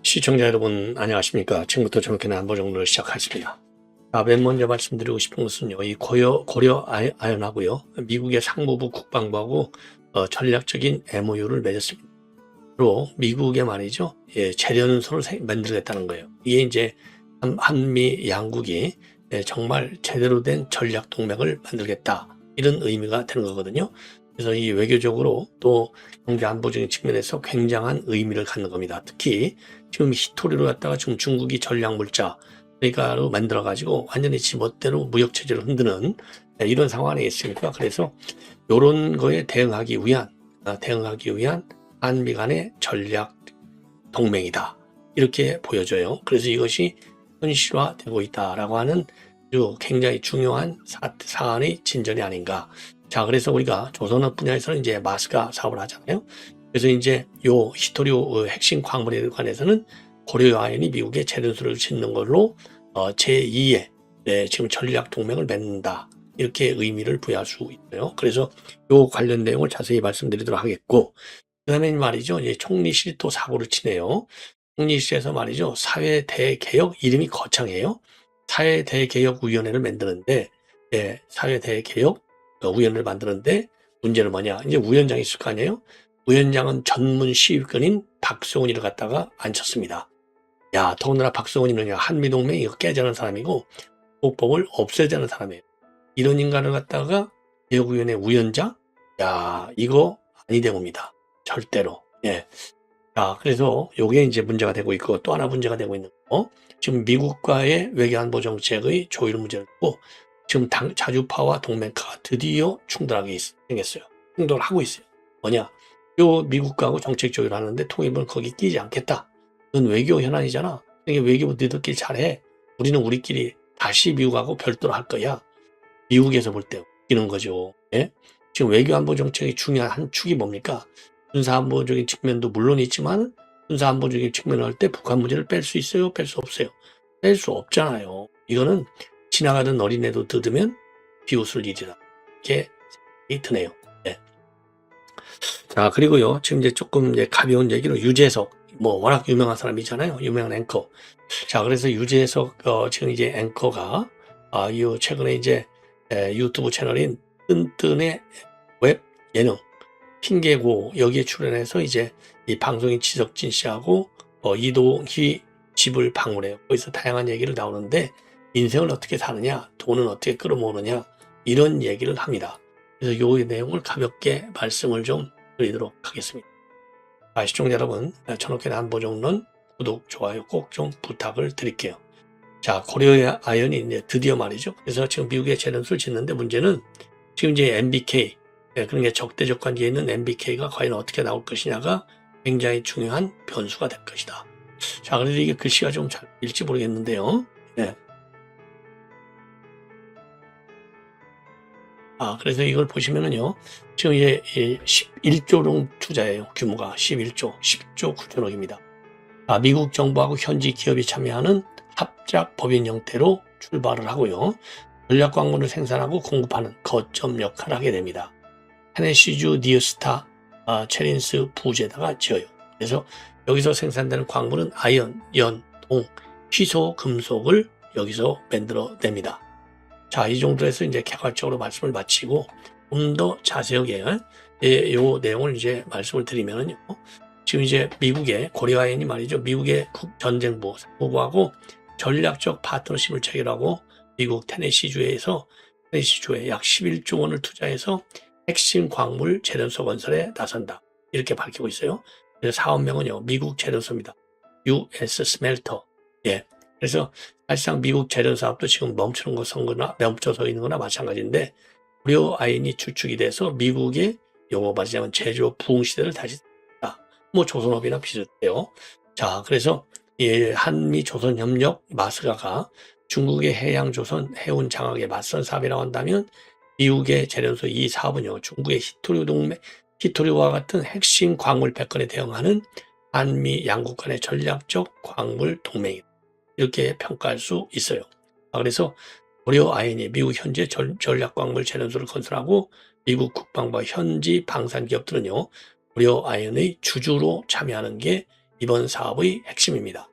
시청자 여러분 안녕하십니까. 지금부터 저렇게 안보정론을 시작하겠습니다. 맨 먼저 말씀드리고 싶은 것은요, 이 고려 아연하고요, 미국의 상무부 국방부하고 전략적인 MOU를 맺었습니다. 로 미국의 말이죠, 재련소를 만들겠다는 거예요. 이게 이제 한미 양국이 정말 제대로 된 전략 동맹을 만들겠다, 이런 의미가 되는 거거든요. 그래서 이 외교적으로 또 경제 안보적인 측면에서 굉장한 의미를 갖는 겁니다. 특히 지금 히토리로 갖다가 지금 중국이 전략물자 그러니까로 만들어 가지고 완전히 지 멋대로 무역 체제를 흔드는 이런 상황에 있으니까, 그래서 이런 거에 대응하기 위한 한미 간의 전략 동맹이다, 이렇게 보여져요. 그래서 이것이 현실화되고 있다라고 하는 아주 굉장히 중요한 사안의 진전이 아닌가. 자, 그래서 우리가 조선업 분야에서는 이제 마스가 사업을 하잖아요. 그래서 이제 요 히토리오 핵심 광물에 관해서는 고려 아연이 미국에 재련소를 짓는 걸로 제2의 지금 전략 동맹을 맺는다, 이렇게 의미를 부여할 수 있어요. 그래서 요 관련 내용을 자세히 말씀드리도록 하겠고, 그다음에 말이죠, 이제 총리실이 또 사고를 치네요. 총리실에서 말이죠, 사회대개혁, 이름이 거창해요. 사회대개혁위원회를 만드는데, 사회대개혁 위원회를 만드는데 문제는 뭐냐? 이제 우위원장이 있을 거 아니에요? 위원장은 전문 시위권인 박성훈이를 갖다가 앉혔습니다. 야, 더군다나 박성훈이는 한미동맹 이거 깨자는 사람이고 국법을 없애자는 사람이에요. 이런 인간을 갖다가 개혁위원회 위원장? 야, 이거 아니되 봅니다. 절대로. 자, 그래서 요게 이제 문제가 되고 있고, 또 하나 문제가 되고 있는 거, 지금 미국과의 외교안보 정책의 조율 문제를 두고 지금 자주파와 동맹파가 드디어 충돌하게 생겼어요. 충돌을 하고 있어요. 뭐냐? 요 미국하고 정책 조율을 하는데 통일부는 거기 끼지 않겠다. 그건 외교 현안이잖아. 이게 외교부 너희들끼리 잘해. 우리는 우리끼리 다시 미국하고 별도로 할 거야. 미국에서 볼 때 웃기는 거죠. 지금 외교안보 정책의 중요한 한 축이 뭡니까? 군사안보적인 측면도 물론 있지만 군사안보적인 측면을 할 때 북한 문제를 뺄 수 있어요? 뺄 수 없어요? 뺄 수 없잖아요. 이거는 지나가던 어린애도 뜯으면 비웃을 일이다, 이렇게 생각이 드네요. 자, 그리고요, 지금 이제 조금 가벼운 얘기로 유재석, 워낙 유명한 사람이잖아요. 유명한 앵커. 자, 그래서 유재석 지금 이제 앵커가 최근에 이제 유튜브 채널인 뜬뜬의 웹 예능 핑계고, 여기에 출연해서 이제 이 방송인 지석진 씨하고 이동희 집을 방문해요. 거기서 다양한 얘기를 나오는데, 인생을 어떻게 사느냐, 돈은 어떻게 끌어모으느냐, 이런 얘기를 합니다. 그래서 이 내용을 가볍게 말씀을 좀 드리도록 하겠습니다. 시청자 여러분, 천옥회 안보정론 구독, 좋아요 꼭 좀 부탁을 드릴게요. 자, 고려 아연이 이제 드디어 말이죠. 그래서 지금 미국에 재련소를 짓는데 문제는 지금 이제 MBK, 그러니까 적대적 관계에 있는 MBK가 과연 어떻게 나올 것이냐가 굉장히 중요한 변수가 될 것이다. 자, 그래서 이게 글씨가 좀 잘 읽지 모르겠는데요. 그래서 이걸 보시면은요, 지금 이제 11조령 투자예요. 규모가 11조, 10조 9천억입니다. 미국 정부하고 현지 기업이 참여하는 합작 법인 형태로 출발을 하고요, 전략 광물을 생산하고 공급하는 거점 역할을 하게 됩니다. 테네시주 니어스타 체린스 부지에다가 지어요. 그래서 여기서 생산되는 광물은 아연, 연, 동, 희소, 금속을 여기서 만들어냅니다. 자, 이 정도에서 이제 개괄적으로 말씀을 마치고 좀 더 자세하게 요 내용을 이제 말씀을 드리면은요, 지금 이제 미국의 고려아연이 말이죠, 미국의 전쟁부 상무부하고 전략적 파트너십을 체결하고 미국 테네시주에 약 11조 원을 투자해서 핵심 광물 재련소 건설에 나선다, 이렇게 밝히고 있어요. 그래서 사업명은요, 미국 재련소입니다. US 스멜터. 그래서 사실상 미국 재련 사업도 지금 멈춰서 있는 거나 마찬가지인데, 고려 아연이 주축이 돼서 미국의 용어 말하자면 제조 부흥 시대를 다시 했다. 조선업이나 비슷해요. 자, 그래서 한미 조선 협력 마스가가 중국의 해양 조선 해운 장악에 맞선 사업이라고 한다면, 미국의 재련소 이 사업은요, 중국의 히토리와 같은 핵심 광물 패권에 대응하는 한미 양국 간의 전략적 광물 동맹이다, 이렇게 평가할 수 있어요. 그래서 고려 아연이 미국 현재 전략광물 재련소를 건설하고 미국 국방부와 현지 방산 기업들은요, 고려 아연의 주주로 참여하는 게 이번 사업의 핵심입니다.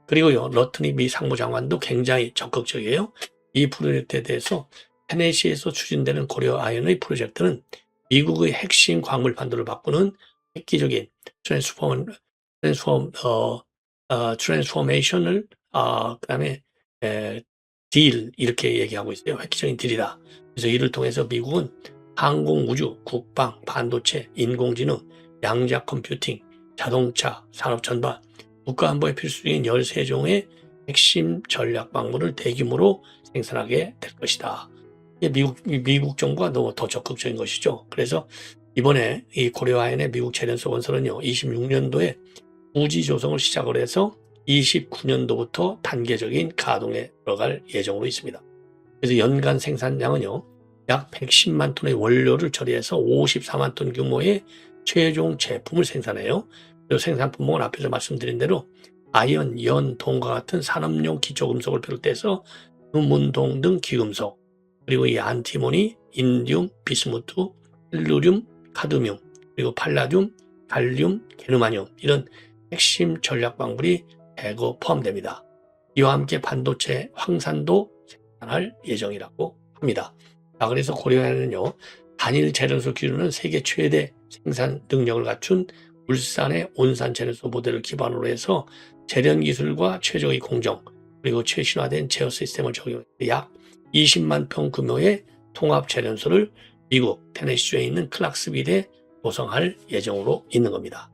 그리고요, 러트니 미 상무장관도 굉장히 적극적이에요. 이 프로젝트에 대해서 테네시에서 추진되는 고려 아이언의 프로젝트는 미국의 핵심 광물 판도를 바꾸는 획기적인 트랜스포메이션을 그다음에 딜 이렇게 얘기하고 있어요. 획기적인 딜이다. 그래서 이를 통해서 미국은 항공, 우주, 국방, 반도체, 인공지능, 양자 컴퓨팅, 자동차, 산업 전반, 국가 안보에 필수적인 13종의 핵심 전략 광물을 대규모로 생산하게 될 것이다. 미국 정부가 더 적극적인 것이죠. 그래서 이번에 이 고려 아이언의 미국 재련소 건설은요, 26년도에 부지 조성을 시작을 해서 29년도부터 단계적인 가동에 들어갈 예정으로 있습니다. 그래서 연간 생산량은요, 약 110만 톤의 원료를 처리해서 54만 톤 규모의 최종 제품을 생산해요. 그리고 생산 품목은 앞에서 말씀드린 대로 아연, 연, 동과 같은 산업용 기초금속을 비롯해서 금운동 등 기금속, 그리고 이 안티모니, 인디움, 비스무트, 텔루륨, 카드뮴, 그리고 팔라듐, 갈륨, 게르마늄 이런 핵심 전략 광물이 대거 포함됩니다. 이와 함께 반도체 황산도 생산할 예정이라고 합니다. 자, 그래서 고려아이언은요, 단일 재련소 기준은 세계 최대 생산 능력을 갖춘 울산의 온산 재련소 모델을 기반으로 해서 재련 기술과 최적의 공정, 그리고 최신화된 제어 시스템을 적용해 약 20만 평 규모의 통합 재련소를 미국 테네시주에 있는 클락스빌에 조성할 예정으로 있는 겁니다.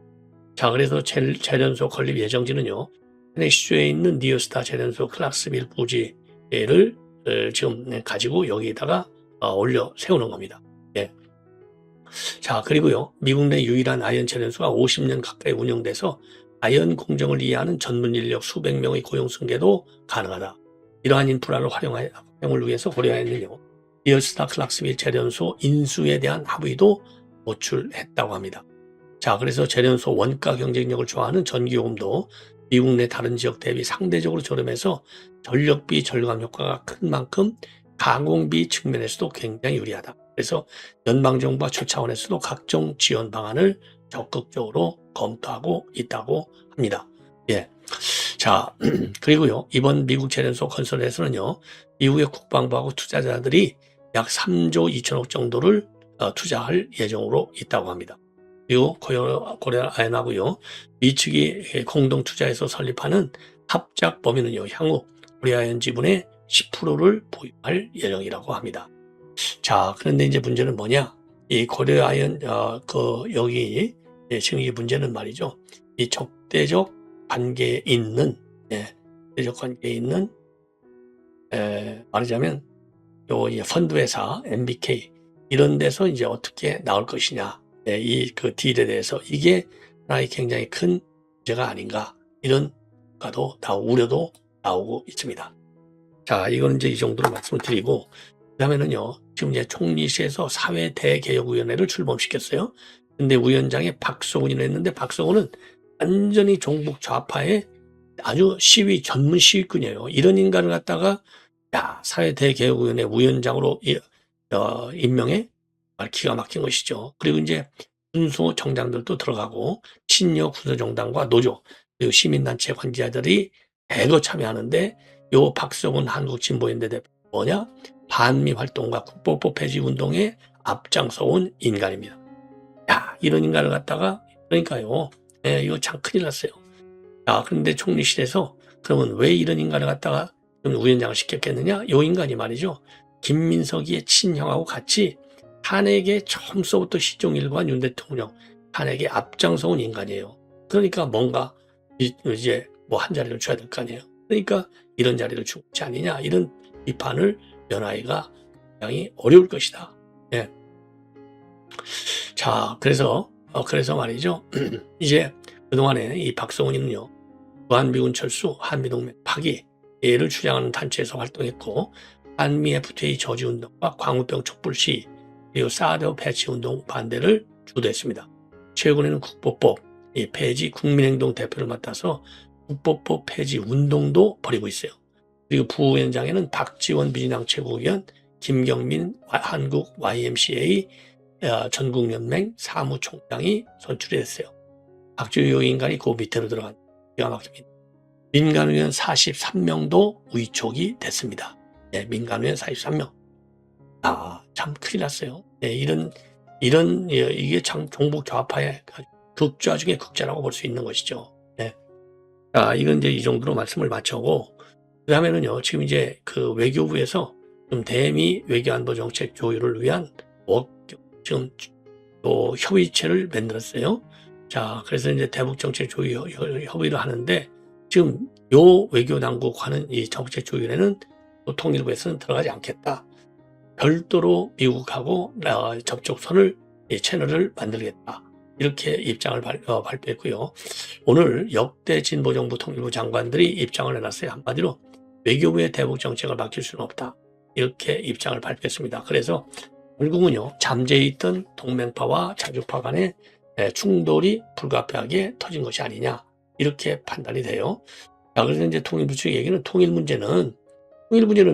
자, 그래서 재련소 건립 예정지는요, 테네시주에 있는 니어스타 재련소 클락스빌 부지를 지금 가지고 여기에다가 올려 세우는 겁니다. 예. 자, 그리고요, 미국 내 유일한 아이언 재련소가 50년 가까이 운영돼서 아이언 공정을 이해하는 전문 인력 수백 명의 고용 승계도 가능하다. 이러한 인프라를 활용을 위해서 고려아이언은요, 니어스타 클락스빌 재련소 인수에 대한 합의도 도출했다고 합니다. 자, 그래서 재련소 원가 경쟁력을 좋아하는 전기요금도 미국 내 다른 지역 대비 상대적으로 저렴해서 전력비 절감 효과가 큰 만큼 가공비 측면에서도 굉장히 유리하다. 그래서 연방정부와 초차원에서도 각종 지원 방안을 적극적으로 검토하고 있다고 합니다. 예. 자, 그리고요, 이번 미국 재련소 건설에서는요, 미국의 국방부하고 투자자들이 약 3조 2천억 정도를 투자할 예정으로 있다고 합니다. 그리고 고려 아이언하고요, 미측이 공동 투자해서 설립하는 합작 범위는요, 향후 고려 아이언 지분의 10%를 보유할 예정이라고 합니다. 자, 그런데 이제 문제는 뭐냐? 이 고려 아이언 여기 지금 이 문제는 말이죠, 이 적대적 관계에 있는 적대적 관계에 있는 말하자면 이 펀드 회사 MBK 이런 데서 이제 어떻게 나올 것이냐, 이 그 딜에 대해서 이게 하나의 굉장히 큰 문제가 아닌가, 이런 우려도 나오고 있습니다. 자, 이건 이제 이 정도로 말씀을 드리고, 그 다음에는요, 지금 이제 총리실에서 사회대개혁위원회를 출범시켰어요. 근데 위원장에 박성훈이 했는데, 박성훈은 완전히 종북 좌파의 아주 전문 시위꾼이에요. 이런 인간을 갖다가 사회대개혁위원회 위원장으로 임명해? 기가 막힌 것이죠. 그리고 이제 군소 정당들도 들어가고 친여 군소정당과 노조 그리고 시민단체 관계자들이 대거 참여하는데, 요 박성훈 한국진보연대 대표 뭐냐? 반미 활동과 국보법 폐지 운동에 앞장서온 인간입니다. 이런 인간을 갖다가, 그러니까요, 이거 참 큰일 났어요. 그런데 총리실에서 그러면 왜 이런 인간을 갖다가 위원장을 시켰겠느냐? 요 인간이 말이죠, 김민석이의 친형하고 같이 탄핵에 처음서부터 시종일관 윤 대통령 탄핵에 앞장서온 인간이에요. 그러니까 뭔가 이제 뭐 한 자리를 줘야 될 거 아니에요. 그러니까 이런 자리를 주고 있지 않느냐, 이런 비판을 연하이가 굉장히 어려울 것이다. 예. 자, 그래서 말이죠, 이제 그동안에 이 박성훈이는요, 무한미군 철수, 한미동맹 파기를 주장하는 단체에서 활동했고, 한미 FTA 저지운동과 광우병 촛불 시위, 그리고 사드 배치 운동 반대를 주도했습니다. 최근에는 국보법 폐지 국민행동 대표를 맡아서 국보법 폐지 운동도 벌이고 있어요. 그리고 부위원장에는 박지원 민주당 최고위원, 김경민 한국 YMCA 전국연맹 사무총장이 선출이 됐어요. 박주요 인간이 그 밑으로 들어간 기가 막힙니다. 민간 의원 43명도 위촉이 됐습니다. 네, 민간 의원 43명. 참 큰일 났어요. 네, 이게 참 종북 좌파의 극좌 중에 극좌라고 볼 수 있는 것이죠. 네. 이건 이제 이 정도로 말씀을 마쳐고, 그 다음에는요, 지금 이제 그 외교부에서 좀 대미 외교안보 정책 조율을 위한 지금 또 협의체를 만들었어요. 자, 그래서 이제 대북 정책 조율 협의를 하는데, 지금 요 외교 당국 하는 이 정책 조율에는 또 통일부에서는 들어가지 않겠다. 별도로 미국하고 접촉선을 채널을 만들겠다. 이렇게 입장을 발표했고요. 오늘 역대 진보정부 통일부 장관들이 입장을 해놨어요. 한마디로 외교부의 대북 정책을 맡길 수는 없다. 이렇게 입장을 발표했습니다. 그래서 결국은요, 잠재해 있던 동맹파와 자주파 간의 충돌이 불가피하게 터진 것이 아니냐, 이렇게 판단이 돼요. 자, 그래서 이제 통일부 측의 얘기는 통일 문제는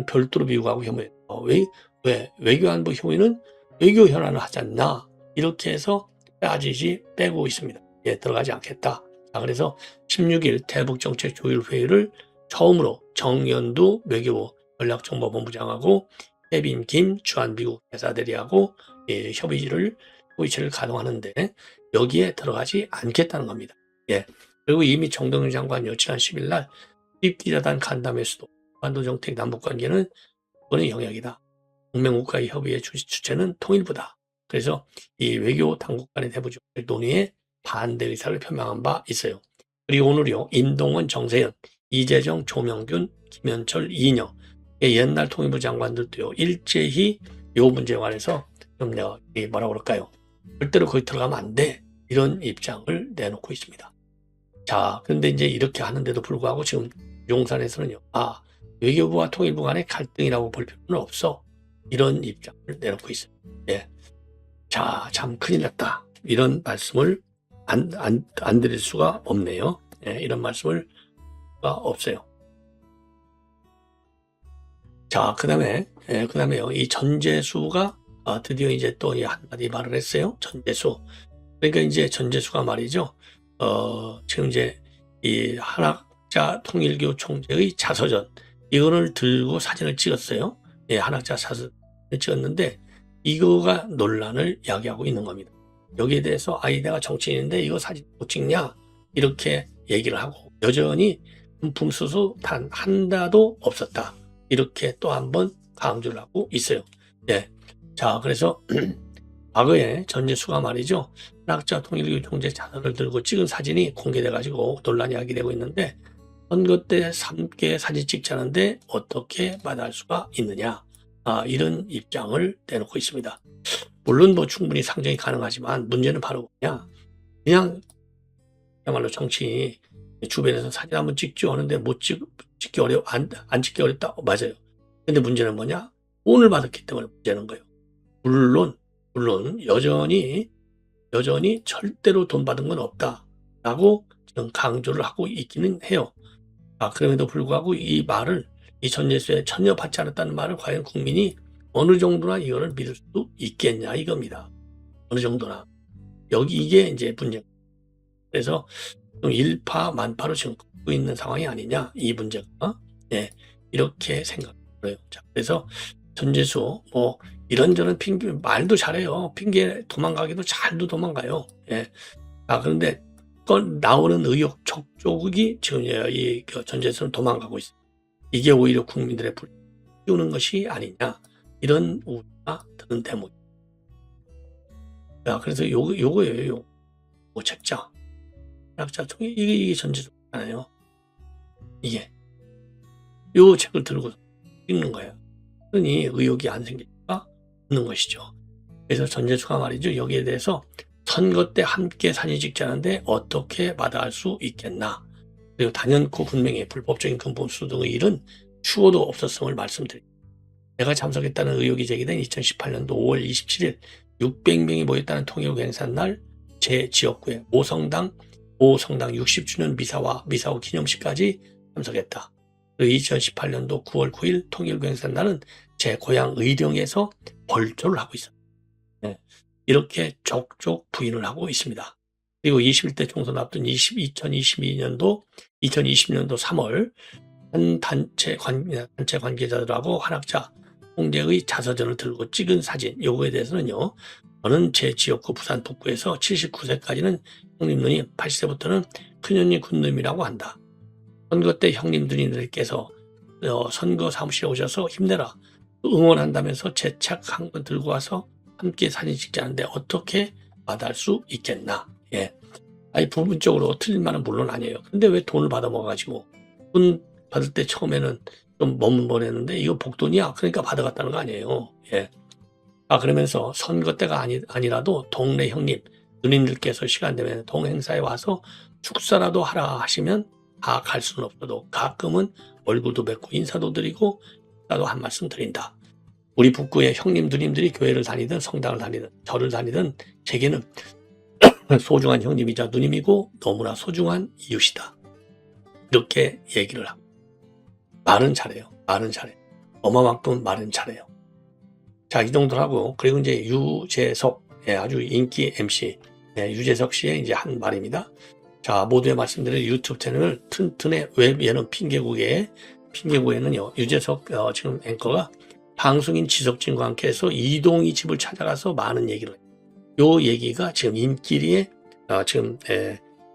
별도로 미국하고 협의해요. 왜 외교안보 협의는 외교 현안을 하지 않나, 이렇게 해서 빼고 있습니다. 들어가지 않겠다. 자, 그래서 16일 대북정책 조율회의를 처음으로 정연두 외교부 연락정보본부장하고 케빈 김 주한미국 대사대리하고 협의체를 가동하는데, 여기에 들어가지 않겠다는 겁니다. 그리고 이미 정동영 장관이 지난 10일 날 기자단 간담회에서도 한반도 정책 남북관계는 국권의 영역이다. 동맹국가의 협의의 주체는 통일부다. 그래서 이 외교 당국 간의 대북 정책 논의에 반대 의사를 표명한 바 있어요. 그리고 오늘요, 임동원, 정세현, 이재정, 조명균, 김현철, 이인영, 옛날 통일부 장관들도요, 일제히 이 문제에 관해서 좀 뭐라고 그럴까요? 절대로 거기 들어가면 안 돼. 이런 입장을 내놓고 있습니다. 자, 그런데 이제 이렇게 하는데도 불구하고 지금 용산에서는요, 외교부와 통일부 간의 갈등이라고 볼 필요는 없어. 이런 입장을 내놓고 있어요. 자, 참 큰일 났다. 이런 말씀을 안 드릴 수가 없네요. 이런 말씀을 수가 없어요. 자, 그다음에요, 이 전재수가 드디어 이제 또 한마디 말을 했어요. 전재수. 그러니까 이제 전재수가 말이죠. 지금 이제 이 한학자 통일교 총재의 자서전, 이거를 들고 사진을 찍었어요. 한학자 사진을 찍었는데, 이거가 논란을 야기하고 있는 겁니다. 여기에 대해서 내가 정치인인데 이거 사진 못 찍냐, 이렇게 얘기를 하고, 여전히 금품 수수 단 하나도 없었다, 이렇게 또 한 번 강조를 하고 있어요. 자, 그래서 과거에 전재수가 말이죠, 한학자 통일교 총재 자서를 들고 찍은 사진이 공개돼가지고 논란이 야기되고 있는데, 선거 때 함께 사진 찍자는데 어떻게 마다할 수가 있느냐, 이런 입장을 내놓고 있습니다. 물론 충분히 상정이 가능하지만, 문제는 바로 뭐냐, 그냥 그야말로 정치 주변에서 사진 한번 찍죠 하는데 찍기 안 찍기 어렵다. 맞아요. 근데 문제는 뭐냐, 돈을 받았기 때문에 문제는 거예요. 물론 여전히 절대로 돈 받은 건 없다라고 지금 강조를 하고 있기는 해요. 그럼에도 불구하고 이 전재수에 전혀 받지 않았다는 말을 과연 국민이 어느 정도나 이거를 믿을 수 있겠냐, 이겁니다. 어느 정도나. 이게 이제 문제. 그래서 좀 일파만파로 지금 걷고 있는 상황이 아니냐, 이 문제가. 이렇게 생각해요. 자, 그래서 전재수 이런저런 핑계, 말도 잘해요. 핑계 도망가기도 잘도 도망가요. 그런데 나오는 의혹 족족이 지금 이 전재수는 도망가고 있어요. 이게 오히려 국민들의 불을 띄우는 것이 아니냐, 이런 우려가 드는 대목. 그래서 요거예요. 책자. 이게 전재수잖아요. 이게. 요 책을 들고 읽는 거예요. 그러니 의혹이 안 생길 수가 없는 것이죠. 그래서 전재수가 말이죠, 여기에 대해서 선거 때 함께 사진 찍자는데 어떻게 마다할 수 있겠나. 그리고 단연코 분명히 불법적인 금품 수수 등의 일은 추호도 없었음을 말씀드립니다. 내가 참석했다는 의혹이 제기된 2018년도 5월 27일 600명이 모였다는 통일부 행사는 날 제 지역구에 모성당 60주년 미사와 기념식까지 참석했다. 그리고 2018년도 9월 9일 통일부 행사는 날은 제 고향 의령에서 벌조를 하고 있었다. 이렇게 족족 부인을 하고 있습니다. 그리고 21대 총선 앞둔 2020년도 3월 한 단체 관계자들하고 한학자 홍제의 자서전을 들고 찍은 사진, 요거에 대해서는요, 저는 제 지역구 부산 북구에서 79세까지는 형님 누님, 80세부터는 큰형님 군누님이라고 한다. 선거 때 형님 누님들께서 선거 사무실에 오셔서 힘내라 응원한다면서 제 책 한 권 들고 와서 함께 사진 찍자는데 어떻게 받을 수 있겠나. 예. 아니, 부분적으로 틀린 말은 물론 아니에요. 근데 왜 돈을 받아 먹어가지고 돈 받을 때 처음에는 좀 머뭇머했는데 이거 복돈이야. 그러니까 받아갔다는 거 아니에요. 예. 그러면서 선거 때가 아니라도 동네 형님, 누님들께서 시간 되면 동행사에 와서 축사라도 하라 하시면 다 갈 수는 없어도 가끔은 얼굴도 뵙고 인사도 드리고 나도 한 말씀 드린다. 우리 북구의 형님, 누님들이 교회를 다니든 성당을 다니든 절을 다니든 제게는 소중한 형님이자 누님이고 너무나 소중한 이웃이다. 이렇게 얘기를 하고 말은 잘해요. 엄마만큼 말은 잘해요. 자, 이 정도로 하고, 그리고 이제 유재석, 아주 인기 MC, 유재석 씨의 이제 한 말입니다. 자, 모두에 말씀드린 유튜브 채널을 튼튼해 웹 예능 핑계고에는요, 유재석 지금 앵커가 방송인 지석진과 함께 해서 이동희 집을 찾아가서 많은 얘기를 해요. 요 얘기가 지금 인기리에 지금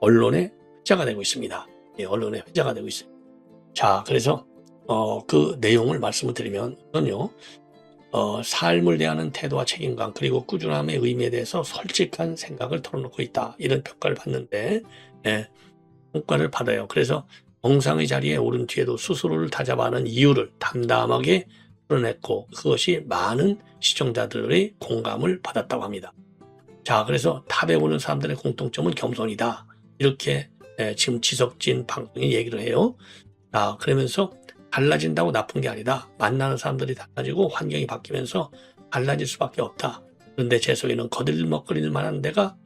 언론에 회자가 되고 있습니다. 언론에 회자가 되고 있어요. 자, 그래서 그 내용을 말씀을 드리면 우선요, 삶을 대하는 태도와 책임감 그리고 꾸준함의 의미에 대해서 솔직한 생각을 털어놓고 있다. 이런 평가를 받는데 평가를 받아요. 그래서 정상의 자리에 오른 뒤에도 스스로를 다잡아하는 이유를 담담하게 풀어냈고 그것이 많은 시청자들의 공감을 받았다고 합니다. 자, 그래서 탑에 오는 사람들의 공통점은 겸손이다. 이렇게 지금 지석진 방송이 얘기를 해요. 자, 그러면서 달라진다고 나쁜 게 아니다. 만나는 사람들이 달라지고 환경이 바뀌면서 달라질 수밖에 없다. 그런데 제 속에는 거들먹거릴 만한 데가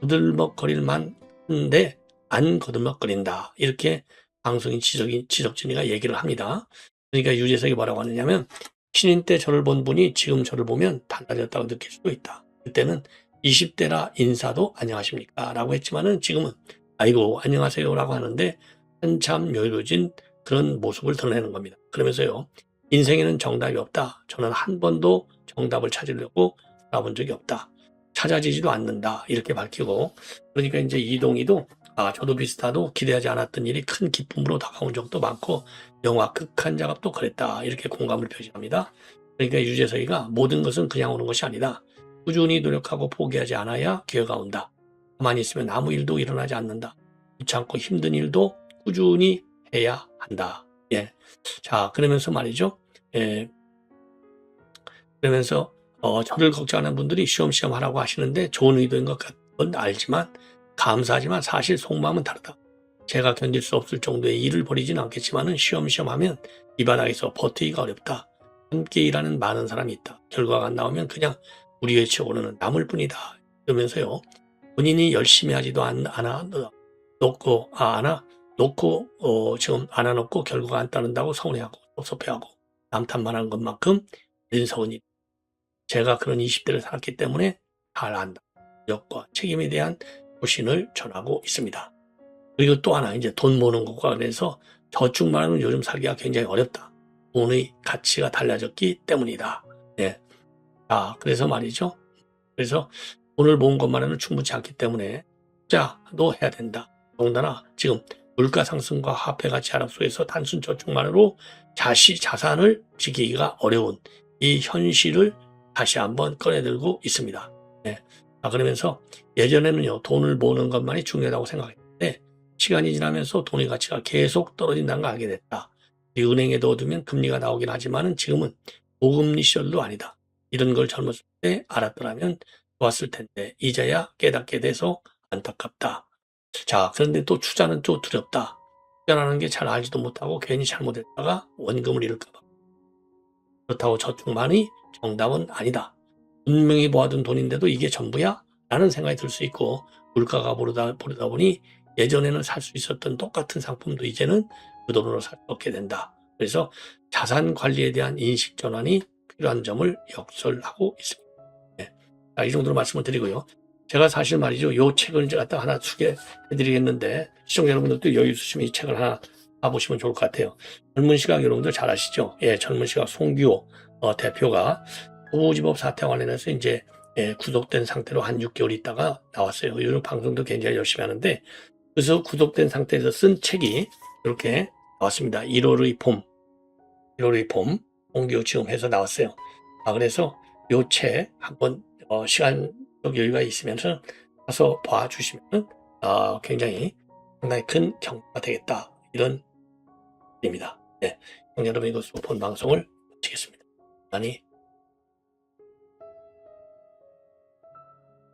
거들먹거릴 만한데 안 거들먹거린다. 이렇게 방송인 지석진이가 얘기를 합니다. 그러니까 유재석이 뭐라고 하느냐면 신인 때 저를 본 분이 지금 저를 보면 달라졌다고 느낄 수도 있다. 그때는 20대라 인사도 안녕하십니까 라고 했지만은 지금은 아이고 안녕하세요 라고 하는데 한참 여유로워진 그런 모습을 드러내는 겁니다. 그러면서요, 인생에는 정답이 없다. 저는 한 번도 정답을 찾으려고 살아본 적이 없다. 찾아지지도 않는다. 이렇게 밝히고, 그러니까 이제 이동희도 저도 비슷하도 기대하지 않았던 일이 큰 기쁨으로 다가온 적도 많고 영화 극한 작업도 그랬다. 이렇게 공감을 표시합니다. 그러니까 유재석이가 모든 것은 그냥 오는 것이 아니다. 꾸준히 노력하고 포기하지 않아야 기회가 온다. 가만히 있으면 아무 일도 일어나지 않는다. 귀찮고 힘든 일도 꾸준히 해야 한다. 예. 자, 그러면서 말이죠. 그러면서 저를 걱정하는 분들이 쉬엄쉬엄 하라고 하시는데 좋은 의도인 것 같은 건 알지만 감사하지만 사실 속마음은 다르다. 제가 견딜 수 없을 정도의 일을 벌이지는 않겠지만은 쉬엄쉬엄 하면 이 바닥에서 버티기가 어렵다. 함께 일하는 많은 사람이 있다. 결과가 안 나오면 그냥 우리 외치 오르는 남을 뿐이다. 이러면서요. 본인이 열심히 하지도 않아 지금 안 해놓고 결과가 안 따른다고 서운해하고 섭섭해하고 남탓만 하는 것만큼 어리석은 일. 제가 그런 20대를 살았기 때문에 잘 안다. 역과 책임에 대한 고신을 전하고 있습니다. 그리고 또 하나 이제 돈 모으는 것과 관련해서 저축만으로는 요즘 살기가 굉장히 어렵다. 돈의 가치가 달라졌기 때문이다. 네. 그래서 말이죠. 그래서 돈을 모은 것만으로는 충분치 않기 때문에 투자도 해야 된다. 더군다나 지금 물가 상승과 화폐 가치 하락 속에서 단순 저축만으로 자산을 지키기가 어려운 이 현실을 다시 한번 꺼내들고 있습니다. 네. 그러면서 예전에는요, 돈을 모으는 것만이 중요하다고 생각했는데 시간이 지나면서 돈의 가치가 계속 떨어진다는 걸 알게 됐다. 은행에 넣어두면 금리가 나오긴 하지만은 지금은 고금리 시절도 아니다. 이런 걸 젊었을 때 알았더라면 좋았을 텐데 이제야 깨닫게 돼서 안타깝다. 자, 그런데 또 투자는 또 두렵다. 투자라는 게 잘 알지도 못하고 괜히 잘못했다가 원금을 잃을까 봐. 그렇다고 저축만이 정답은 아니다. 분명히 모아둔 돈인데도 이게 전부야? 라는 생각이 들 수 있고 물가가 오르다 보니 예전에는 살 수 있었던 똑같은 상품도 이제는 그 돈으로 살 수 없게 된다. 그래서 자산 관리에 대한 인식 전환이 필요한 점을 역설하고 있습니다. 네. 이 정도로 말씀을 드리고요. 제가 사실 말이죠. 요 책을 이제 갖다 하나 소개해드리겠는데, 시청자 여러분들도 여유 있으시면 이 책을 하나 봐보시면 좋을 것 같아요. 젊은 시각 여러분들 잘 아시죠? 예, 젊은 시각 송규호 대표가 고지법 사태 관련해서 이제 구속된 상태로 한 6개월 있다가 나왔어요. 요즘 방송도 굉장히 열심히 하는데, 그래서 구속된 상태에서 쓴 책이 이렇게 나왔습니다. 1월의 봄, 홍규호 지금 해서 나왔어요. 그래서 요 책 한번 시간적 여유가 있으면서 가서 봐주시면 굉장히 상당히 큰 경과가 되겠다. 이런 입니다. 네, 여러분 이것으로 본 방송을 마치겠습니다. 많이